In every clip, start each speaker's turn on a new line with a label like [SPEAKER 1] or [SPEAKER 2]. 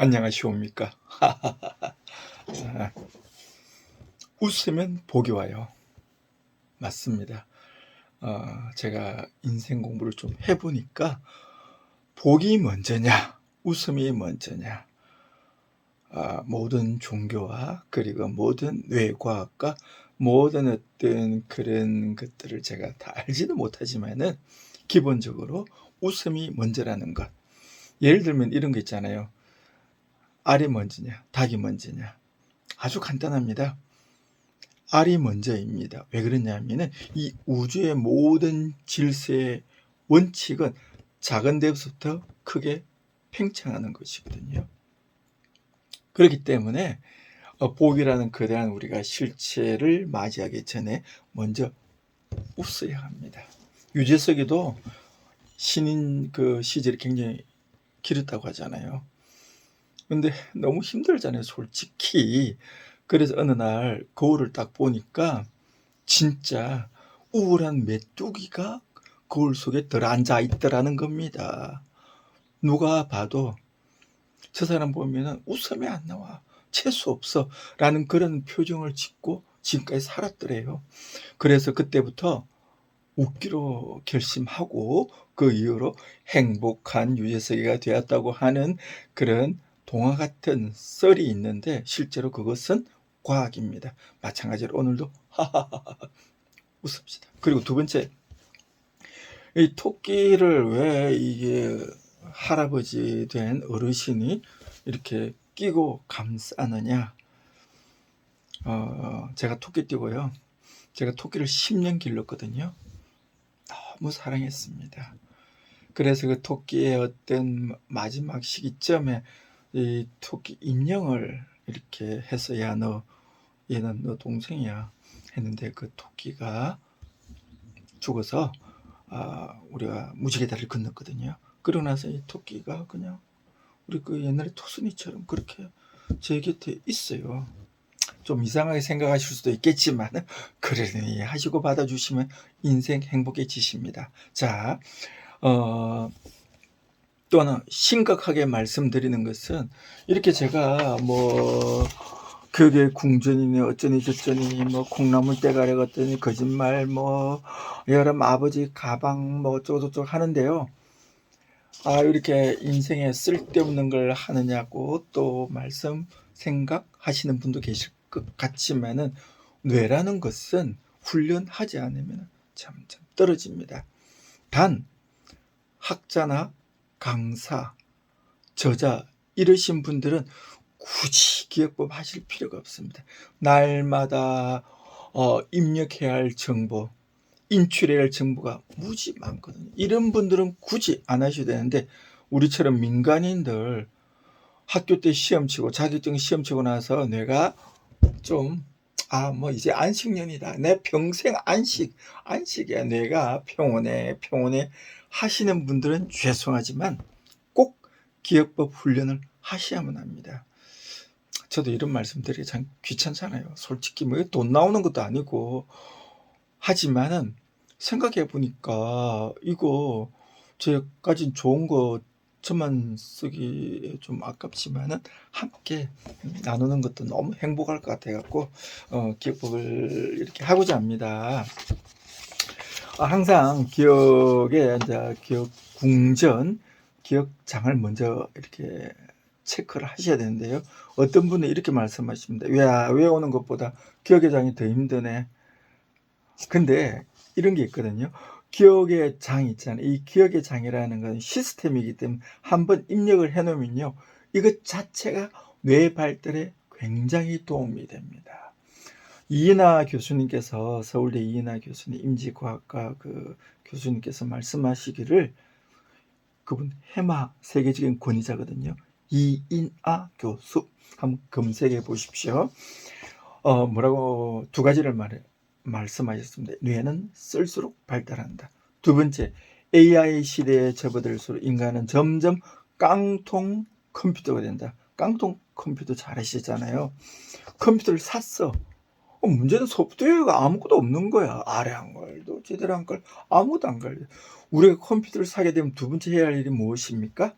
[SPEAKER 1] 안녕하시옵니까? 아, 웃으면 복이 와요. 맞습니다. 제가 인생 공부를 좀 해보니까 복이 먼저냐, 웃음이 먼저냐, 모든 종교와 그리고 모든 뇌과학과 모든 어떤 그런 것들을 제가 다 알지도 못하지만은 기본적으로 웃음이 먼저라는 것. 예를 들면 이런 거 있잖아요. 알이 먼저냐, 닭이 먼저냐. 아주 간단합니다. 알이 먼저입니다. 왜 그러냐면은 이 우주의 모든 질서의 원칙은 작은 데부터 크게 팽창하는 것이거든요. 그렇기 때문에 복이라는 거대한 우리가 실체를 맞이하기 전에 먼저 웃어야 합니다. 유재석이도 신인 그 시절이 굉장히 길었다고 하잖아요. 근데 너무 힘들잖아요, 솔직히. 그래서 어느 날 거울을 딱 보니까 진짜 우울한 메뚜기가 거울 속에 들어앉아 있더라는 겁니다. 누가 봐도 저 사람 보면은 웃음이 안 나와. 재수 없어. 라는 그런 표정을 짓고 지금까지 살았더래요. 그래서 그때부터 웃기로 결심하고 그 이후로 행복한 유재석이가 되었다고 하는 그런 동화 같은 썰이 있는데 실제로 그것은 과학입니다. 마찬가지로 오늘도 웃읍시다. 그리고 두 번째, 이 토끼를 왜 이게 할아버지 된 어르신이 이렇게 끼고 감싸느냐. 제가 토끼 띄고요. 제가 토끼를 10년 길렀거든요. 너무 사랑했습니다. 그래서 그 토끼의 어떤 마지막 시기점에 이 토끼 인형을 이렇게 해서 얘는 너 동생이야 했는데 그 토끼가 죽어서 우리가 무지개 다리를 건넜거든요. 그러고 나서 이 토끼가 그냥 우리 그 옛날에 토순이처럼 그렇게 제 곁에 있어요. 좀 이상하게 생각하실 수도 있겠지만 그러니 하시고 받아주시면 인생 행복해지십니다. 자, 또 하나 심각하게 말씀드리는 것은 이렇게 제가 뭐 그게 궁전이니 어쩌니 저쩌니 뭐 콩나물 떼가리 같더니 거짓말 뭐 여름 아버지 가방 뭐 어쩌고저쩌고 하는데요. 이렇게 인생에 쓸데없는 걸 하느냐고 또 말씀 생각하시는 분도 계실 것 같지만은 뇌라는 것은 훈련하지 않으면 점점 떨어집니다. 단 학자나 강사, 저자 이러신 분들은 굳이 기억법 하실 필요가 없습니다. 날마다 입력해야 할 정보, 인출해야 할 정보가 무지 많거든요. 이런 분들은 굳이 안 하셔도 되는데 우리처럼 민간인들 학교 때 시험 치고 자격증 시험 치고 나서 내가 좀 뭐 이제 안식년이다. 내 평생 안식이야. 내가 평온해 하시는 분들은 죄송하지만 꼭 기억법 훈련을 하셔야만 합니다. 저도 이런 말씀 드리기 참 귀찮잖아요. 솔직히 뭐 돈 나오는 것도 아니고 하지만은 생각해 보니까 이거 제가진 좋은 거 저만 쓰기 좀 아깝지만은 함께 나누는 것도 너무 행복할 것 같아 갖고 기억법을 이렇게 하고자 합니다. 항상 기억에 이제 기억 궁전, 기억장을 먼저 이렇게 체크를 하셔야 되는데요. 어떤 분은 이렇게 말씀하십니다. 외우는 것보다 기억의 장이 더 힘드네. 근데 이런 게 있거든요. 기억의 장 있잖아요. 이 기억의 장이라는 건 시스템이기 때문에 한번 입력을 해 놓으면요. 이것 자체가 뇌 발달에 굉장히 도움이 됩니다. 이인하 교수님께서 서울대 이인하 교수님 임지과학과 그 교수님께서 말씀하시기를 그분 해마 세계적인 권위자거든요. 이인하 교수 한번 검색해 보십시오. 뭐라고 두 가지를 말씀하셨습니다. 뇌는 쓸수록 발달한다. 두 번째, AI 시대에 접어들수록 인간은 점점 깡통 컴퓨터가 된다. 깡통 컴퓨터 잘 아시잖아요. 컴퓨터를 샀어. 문제는 소프트웨어가 아무것도 없는 거야. 아래 한 걸도 제대로 한 걸 아무도 안 걸려. 우리가 컴퓨터를 사게 되면 두 번째 해야 할 일이 무엇입니까?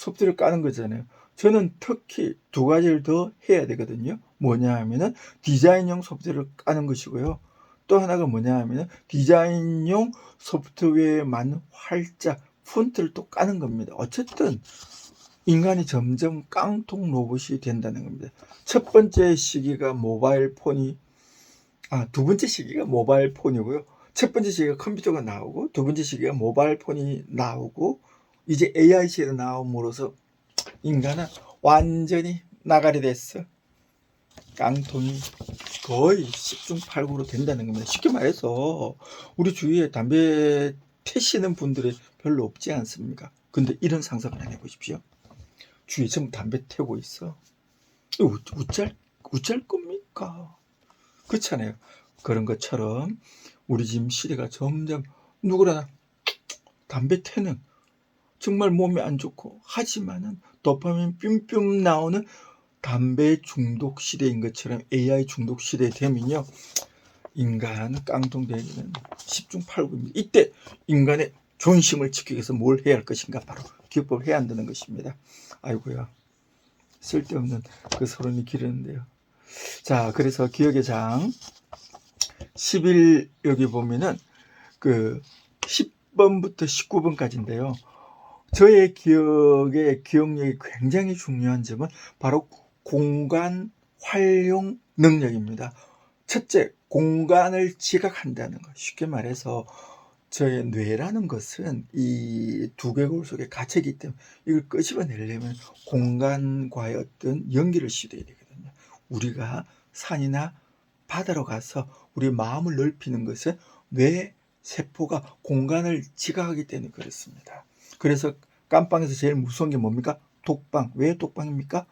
[SPEAKER 1] 소프트웨어를 까는 거잖아요. 저는 특히 두 가지를 더 해야 되거든요. 뭐냐 하면은 디자인용 소프트웨어를 까는 것이고요. 또 하나가 뭐냐 하면은 디자인용 소프트웨어에 맞는 활자, 폰트를 또 까는 겁니다. 어쨌든 인간이 점점 깡통 로봇이 된다는 겁니다. 첫 번째 시기가 모바일 폰이, 두 번째 시기가 모바일 폰이고요. 첫 번째 시기가 컴퓨터가 나오고, 두 번째 시기가 모바일 폰이 나오고, 이제 AI 시대가 나옴으로써 인간은 완전히 나가리 됐어. 깡통이 거의 10중 8구로 된다는 겁니다. 쉽게 말해서 우리 주위에 담배 태시는 분들이 별로 없지 않습니까? 근데 이런 상상을 해보십시오. 주위에 전부 담배 태우고 있어. 어쩔 겁니까? 그렇잖아요. 그런 것처럼 우리 지금 시대가 점점 누구나 담배 태는 정말 몸에 안 좋고, 하지만은 도파민 뿜뿜 나오는 담배 중독 시대인 것처럼 AI 중독 시대 되면요, 인간 깡통되기는 10중 8구입니다. 이때 인간의 존심을 지키기 위해서 뭘 해야 할 것인가? 바로 기억법을 해야 한다는 것입니다. 아이고야, 쓸데없는 그 소론이 기르는데요. 자, 그래서 기억의 장 10일 여기 보면은 그 10번부터 19번까지인데요. 저의 기억력이 굉장히 중요한 점은 바로 공간 활용 능력입니다. 첫째, 공간을 지각한다는 것. 쉽게 말해서 저의 뇌라는 것은 이 두개골 속에 갇혀있기 때문에 이걸 끄집어내려면 공간과의 어떤 연기를 시도해야 되거든요. 우리가 산이나 바다로 가서 우리 마음을 넓히는 것은 뇌 세포가 공간을 지각하기 때문에 그렇습니다. 그래서 깜빵에서 제일 무서운 게 뭡니까? 독방. 왜 독방입니까?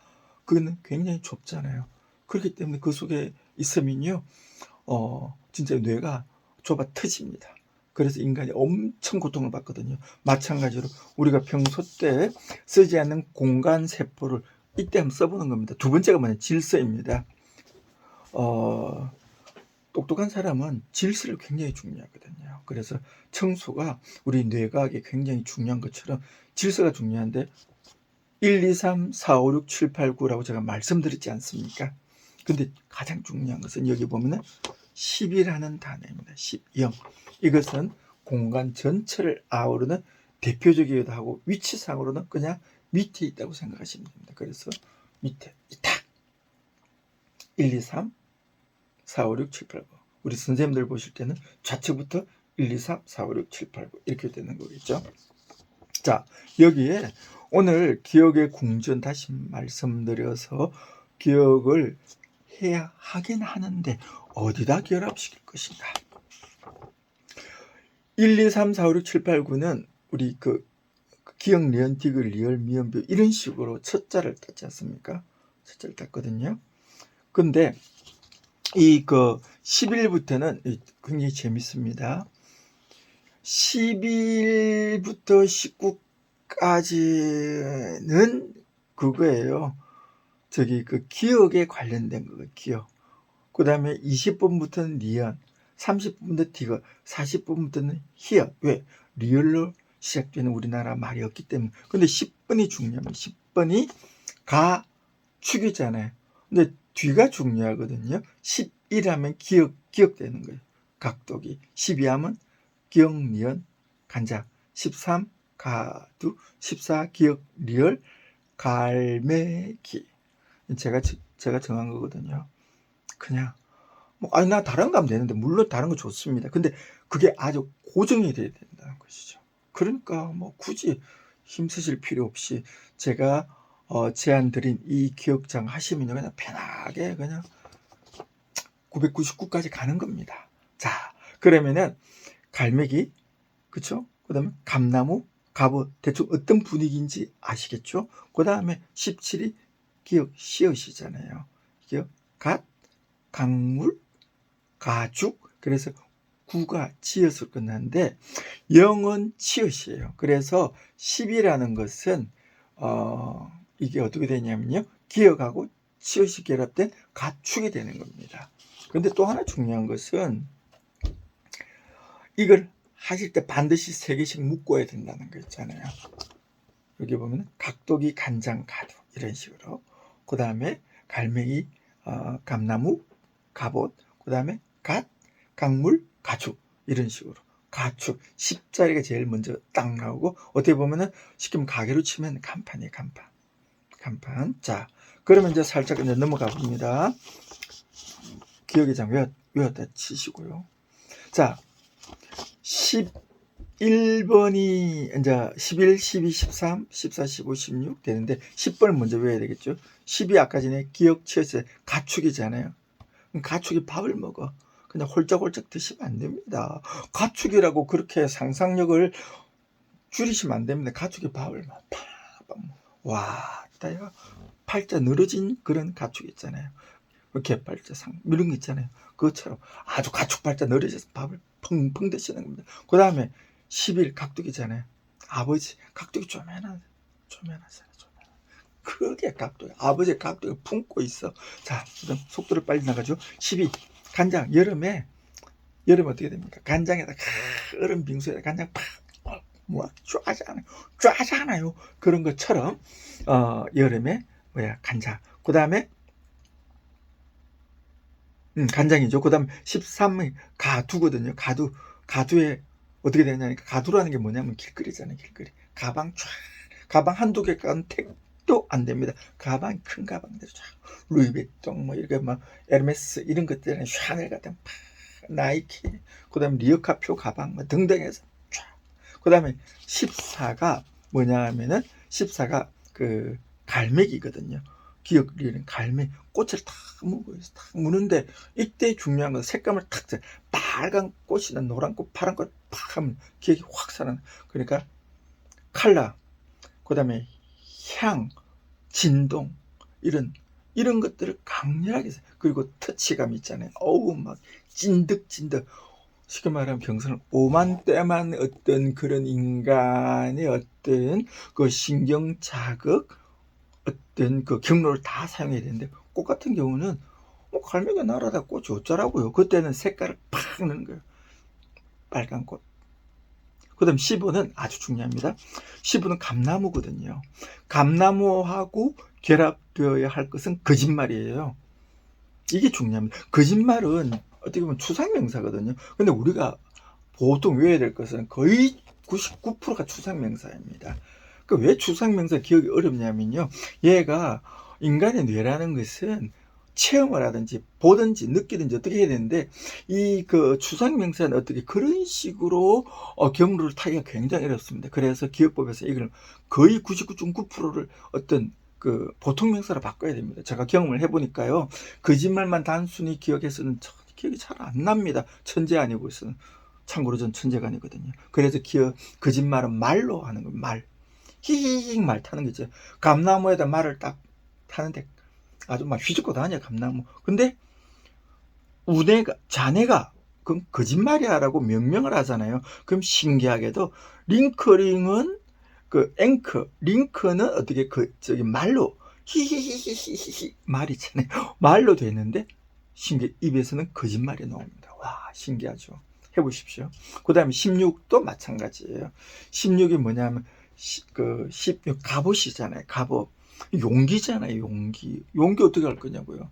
[SPEAKER 1] 그거는 굉장히 좁잖아요. 그렇기 때문에 그 속에 있으면요, 진짜 뇌가 좁아 터집니다. 그래서 인간이 엄청 고통을 받거든요. 마찬가지로 우리가 평소 때 쓰지 않는 공간 세포를 이때 한번 써보는 겁니다. 두 번째가 뭐냐? 질서입니다. 똑똑한 사람은 질서를 굉장히 중요하거든요. 그래서 청소가 우리 뇌과학에 굉장히 중요한 것처럼 질서가 중요한데 1, 2, 3, 4, 5, 6, 7, 8, 9라고 제가 말씀드렸지 않습니까? 근데 가장 중요한 것은 여기 보면은 10이라는 단어입니다. 10, 0. 이것은 공간 전체를 아우르는 대표적이기도 하고 위치상으로는 그냥 밑에 있다고 생각하시면 됩니다. 그래서 밑에 있다. 1, 2, 3, 4, 5, 6, 7, 8, 9. 우리 선생님들 보실 때는 좌측부터 1, 2, 3, 4, 5, 6, 7, 8, 9 이렇게 되는 거겠죠. 자, 여기에 오늘 기억의 궁전 다시 말씀드려서 기억을 해야 하긴 하는데 어디다 결합시킬 것인가? 1, 2, 3, 4, 5, 6, 7, 8, 9는 우리 그 기억, 리언, 디귿, 리얼, 미연표 이런 식으로 첫자를 땄지 않습니까? 첫자를 땄거든요. 근데 이 10일부터는 굉장히 재밌습니다. 10일부터 19까지는 그거예요. 그 기억에 관련된 거예요. 기억. 그 다음에 20분부터는 리언, 30분부터 디귿, 40분부터는 히읗. 왜? 리얼로 시작되는 우리나라 말이 없기 때문에. 근데 10번이 중요합니다. 10번이 가축이잖아요. 근데 뒤가 중요하거든요. 11하면 기억되는 거예요. 각도기. 12하면 기억, 리언, 간장. 13 가두, 14 기억, 리얼, 갈매기. 제가 정한 거거든요. 그냥 나 다른 거 하면 되는데, 물론 다른 거 좋습니다. 근데 그게 아주 고정이 돼야 된다는 것이죠. 그러니까 굳이 힘쓰실 필요 없이 제가 제안 드린 이 기억장 하시면요, 그냥 편하게 그냥 999까지 가는 겁니다. 자, 그러면은 갈매기, 그쵸? 그 다음에 감나무, 갑옷, 대충 어떤 분위기인지 아시겠죠? 그 다음에 17이 기억, 시옷이잖아요. 기억, 갓, 강물, 가죽. 그래서 구가 지읒으로 끝나는데 0은 치읓이에요. 그래서 10이라는 것은 이게 어떻게 되냐면요, 기억하고 치읓이 결합된 가축이 되는 겁니다. 근데 또 하나 중요한 것은 이걸 하실 때 반드시 3개씩 묶어야 된다는 거 있잖아요. 여기 보면 각도기, 간장, 가두 이런 식으로. 그 다음에 갈매기, 감나무, 갑옷, 그 다음에 갓, 강물, 가축 이런 식으로. 가축 10자리가 제일 먼저 딱 나오고, 어떻게 보면은 시키면 가게로 치면 간판이에요. 간판. 자, 그러면 이제 살짝 이제 넘어가 봅니다. 기억의 장 외웠다 치시고요. 자, 11번이 이제 11, 12, 13, 14, 15, 16 되는데 10번을 먼저 외워야 되겠죠. 10이 아까 전에 기억 치었어요. 가축이잖아요. 그럼 가축이 밥을 먹어. 그냥 홀짝홀짝 드시면 안 됩니다. 가축이라고 그렇게 상상력을 줄이시면 안 됩니다. 가축이 밥을 막 팍, 와, 따야 팔자 늘어진 그런 가축 있잖아요. 개팔자 상 이런 거 있잖아요. 그것처럼 아주 가축 팔자 늘어져서 밥을 펑펑 드시는 겁니다. 그 다음에 10일 각두기잖아요. 아버지 각두기 조면하잖아요. 그게 각두기. 아버지 각두기 품고 있어. 자, 그럼 속도를 빨리 나가죠. 12 간장. 여름에 어떻게 됩니까? 간장에다 얼음 빙수에다 간장 팍 쫙하잖아요. 그런 것처럼 여름에 간장. 그 다음에 간장이죠. 그 다음 13의 가두거든요. 가두에 어떻게 되냐니까, 가두라는 게 뭐냐면 길거리잖아요. 길거리. 가방 한두 개 깐 택도 안 됩니다. 가방, 큰 가방들 쫙. 루이비통, 뭐, 이렇게 막, 에르메스, 이런 것들은 샤넬 같은, 나이키, 그 다음에 리어카표 가방, 뭐 등등 해서 쫙. 그 다음에 14가 뭐냐 하면은, 14가 그 갈매기거든요. 기억리는 갈매 꽃을 탁 무고 있어. 탁 무는데 이때 중요한 건 색감을 탁 빨간 꽃이나 노란 꽃, 파란 꽃 팍 하면 기억이 확 살아나. 그러니까 칼라, 그다음에 향, 진동 이런 것들을 강렬하게 써. 그리고 터치감 있잖아요. 어우 막 찐득찐득. 쉽게 말하면 경선은 오만때만 어떤 그런 인간의 어떤 그 신경 자극, 어떤 그 경로를 다 사용해야 되는데, 꽃 같은 경우는 뭐 갈매기가 날아다 꽃이 어쩌라고요. 그때는 색깔을 팍 넣는 거예요. 빨간 꽃. 그 다음 15는 아주 중요합니다. 15는 감나무거든요. 감나무하고 결합되어야 할 것은 거짓말이에요. 이게 중요합니다. 거짓말은 어떻게 보면 추상명사거든요. 근데 우리가 보통 외워야 될 것은 거의 99%가 추상명사입니다. 그 왜 추상명사 기억이 어렵냐면요. 얘가 인간의 뇌라는 것은 체험을 하든지 보든지 느끼든지 어떻게 해야 되는데, 이 그 추상명사는 어떻게 그런 식으로 경로를 타기가 굉장히 어렵습니다. 그래서 기억법에서 이걸 거의 99.9%를 어떤 그 보통 명사로 바꿔야 됩니다. 제가 경험을 해보니까요. 거짓말만 단순히 기억해서는 기억이 잘 안 납니다. 천재 아니고서는. 참고로 전 천재가 아니거든요. 그래서 거짓말은 말로 하는 거예요. 말. 히히히 말 타는 거죠. 감나무에다 말을 딱 타는데 아주 막 휘젓고 다녀, 감나무. 근데 자네가 그럼 거짓말이야 라고 명명을 하잖아요. 그럼 신기하게도 링크링은 그 앵커, 링크는 어떻게 저기 말로 히히히히히히 말이잖아요. 말로 되는데 입에서는 거짓말이 나옵니다. 와, 신기하죠. 해보십시오. 그 다음에 16도 마찬가지예요. 16이 뭐냐면 16 갑옷이잖아요. 갑옷. 용기잖아요. 용기 어떻게 할 거냐고요.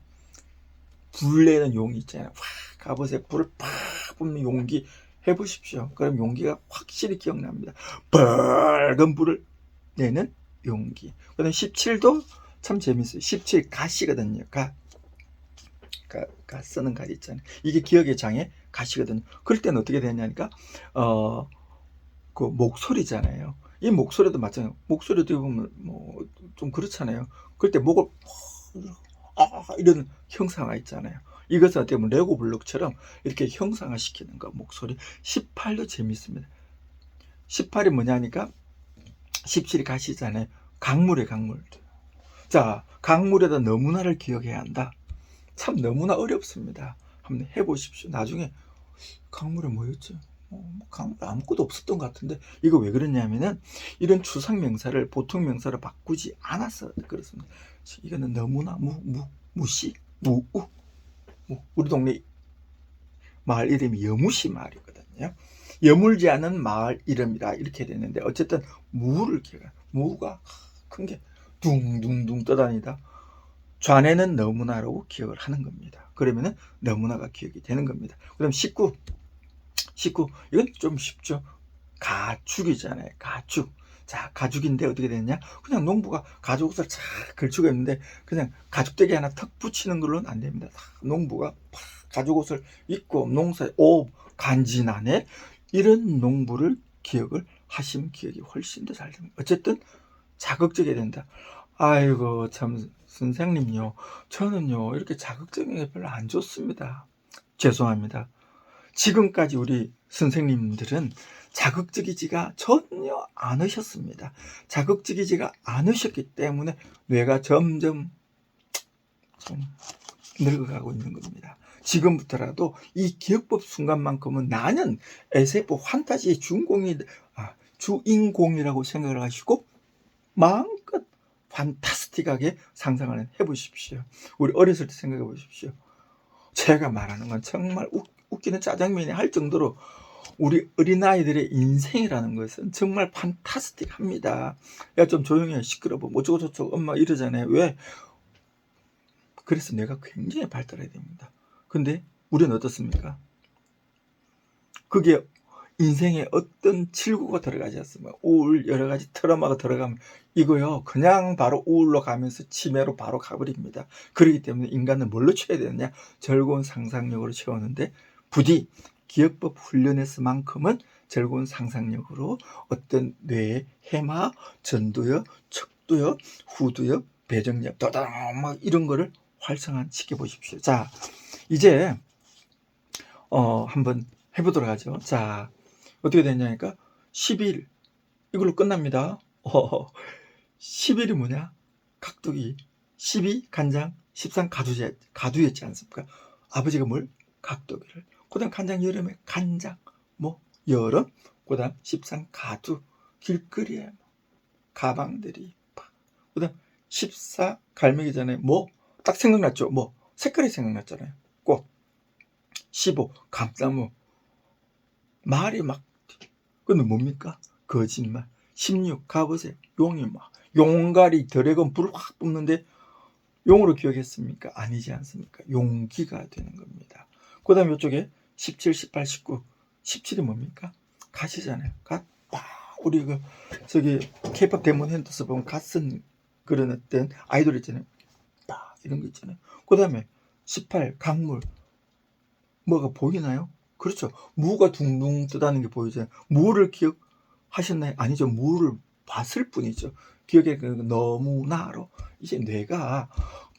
[SPEAKER 1] 불 내는 용이 있잖아요. 갑옷에 불을 팍 뿜는 용기 해보십시오. 그럼 용기가 확실히 기억납니다. 빨간 불을 내는 용기. 그 다음 17도 참 재밌어요. 17 가시거든요. 쓰는 가시 있잖아요. 이게 기억의 장애 가시거든요. 그럴 때는 어떻게 되냐니까, 그 목소리잖아요. 이 목소리도 마찬가지예요. 목소리도 보면 뭐 좀 그렇잖아요. 그럴 때 목을 이런 형상화 있잖아요. 이것은 어떻게 보면 레고 블록처럼 이렇게 형상화 시키는 거, 목소리. 18도 재밌습니다. 18이 뭐냐니까 17이 가시잖아요. 강물에 강물. 자, 강물에다 너무나를 기억해야 한다. 참 너무나 어렵습니다. 한번 해보십시오. 나중에 강물에 뭐였지? 강물에 아무것도 없었던 것 같은데, 이거 왜 그러냐면은 이런 추상명사를 보통 명사로 바꾸지 않아서 그렇습니다. 이거는 너무나 무시 우리 동네 마을 이름이 여무시 마을이거든요. 여물지 않은 마을 이름이라 이렇게 되는데, 어쨌든 무를 기억하 무가 큰 게 둥둥둥 떠다니다 좌뇌는 너무나라고 기억을 하는 겁니다. 그러면은 너무나가 기억이 되는 겁니다. 그럼 19 이건 좀 쉽죠. 가축이잖아요. 가축. 자, 가죽인데 어떻게 되느냐? 그냥 농부가 가죽 옷을 쫙 걸치고 있는데 그냥 가죽대기 하나 턱 붙이는 걸로는 안 됩니다. 농부가 가죽 옷을 입고 농사에 간지나네. 이런 농부를 기억을 하시면 기억이 훨씬 더 잘 됩니다. 어쨌든 자극적이어야 된다. 아이고 참 선생님요. 저는요 이렇게 자극적인 게 별로 안 좋습니다. 죄송합니다. 지금까지 우리 선생님들은 자극적이지가 전혀 않으셨습니다. 자극적이지가 않으셨기 때문에 뇌가 점점 좀 늙어가고 있는 겁니다. 지금부터라도 이 기억법 순간만큼은 나는 SF 판타지의 주인공이라고 생각을 하시고 마음껏 판타스틱하게 상상을 해보십시오. 우리 어렸을 때 생각해 보십시오. 제가 말하는 건 정말 웃기는 짜장면이 할 정도로 우리 어린아이들의 인생이라는 것은 정말 판타스틱합니다. 야, 좀 조용히 해. 시끄러워. 뭐 어쩌고저쩌고 엄마 이러잖아요. 왜? 그래서 내가 굉장히 발달해야 됩니다. 근데 우리는 어떻습니까? 그게 인생에 어떤 칠구가 들어가지 않습니까? 우울, 여러 가지 트라우마가 들어가면 이거요 그냥 바로 우울로 가면서 치매로 바로 가버립니다. 그렇기 때문에 인간은 뭘로 채워야 되느냐? 즐거운 상상력으로 채우는데 부디 기억법 훈련에서만큼은 즐거운 상상력으로 어떤 뇌의 해마, 전두엽, 척두엽, 후두엽, 배정엽, 도다닥 막 이런 거를 활성화시켜 보십시오. 자, 이제 한번 해보도록 하죠. 자, 어떻게 되냐니까 10일 이걸로 끝납니다. 10일이 뭐냐? 각도기 12 간장 13 가두였지 않습니까? 아버지가 뭘? 각도기를. 그다음 간장 여름에 간장 뭐 여름. 그다음 13 가두 길거리에 가방들이. 그다음 14 갈매기 전에 뭐 딱 생각났죠. 뭐 색깔이 생각났잖아요. 꽃. 15 감나무. 말이 막 근데 뭡니까? 거짓말. 16 가보세요. 용이 막 용가리 드래곤 불 확 뿜는데 용으로 기억했습니까? 아니지 않습니까? 용기가 되는 겁니다. 그 다음에 이쪽에 17, 18, 19 17이 뭡니까? 갓이잖아요. 갓. 우리 저기 K-pop 데몬 핸드스 보면 갓은 그런 어떤 아이돌 있잖아요. 이런 거 있잖아요. 그 다음에 18 강물. 뭐가 보이나요? 그렇죠. 무가 둥둥 뜨다는 게 보이잖아요. 무를 기억하셨나요? 아니죠. 무를 봤을 뿐이죠. 기억에 너무나로 이제 뇌가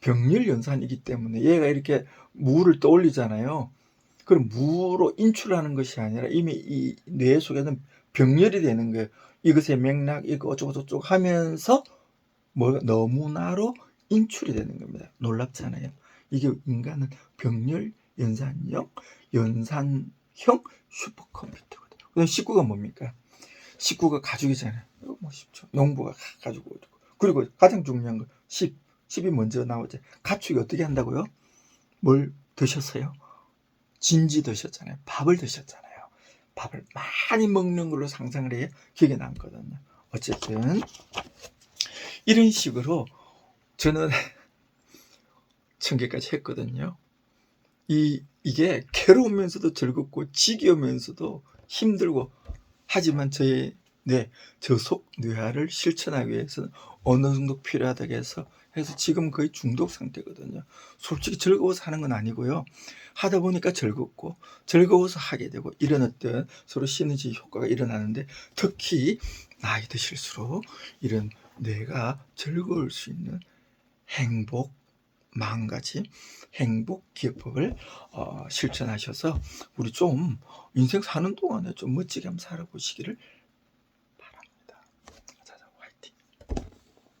[SPEAKER 1] 병렬연산이기 때문에 얘가 이렇게 무를 떠올리잖아요. 그럼 무로 인출하는 것이 아니라 이미 이 뇌 속에는 병렬이 되는 거예요. 이것의 맥락 이거 어쩌고저쩌고 하면서 뭐 너무나로 인출이 되는 겁니다. 놀랍잖아요. 이게 인간은 병렬 연산형 슈퍼컴퓨터거든요. 그다음 19가 뭡니까? 19가 가죽이잖아요. 이거 뭐 쉽죠. 농부가 가지고 오고. 그리고 가장 중요한 거 10이 먼저 나오죠. 가축이 어떻게 한다고요? 뭘 드셨어요? 진지 드셨잖아요. 밥을 드셨잖아요. 밥을 많이 먹는 걸로 상상을 해야 기억에 남거든요. 어쨌든 이런 식으로 저는 1000개까지 했거든요. 이게 괴로우면서도 즐겁고 지겨우면서도 힘들고 하지만 저의 저속 뇌화를 실천하기 위해서는 어느 정도 필요하다고 해서 지금 거의 중독 상태거든요. 솔직히 즐거워서 하는 건 아니고요. 하다 보니까 즐거워서 하게 되고 이런 어떤 서로 시너지 효과가 일어나는데 특히 나이 드실수록 이런 뇌가 즐거울 수 있는 행복 마음가짐, 행복 기억법을 실천하셔서 우리 좀 인생 사는 동안에 좀 멋지게 한번 살아보시기를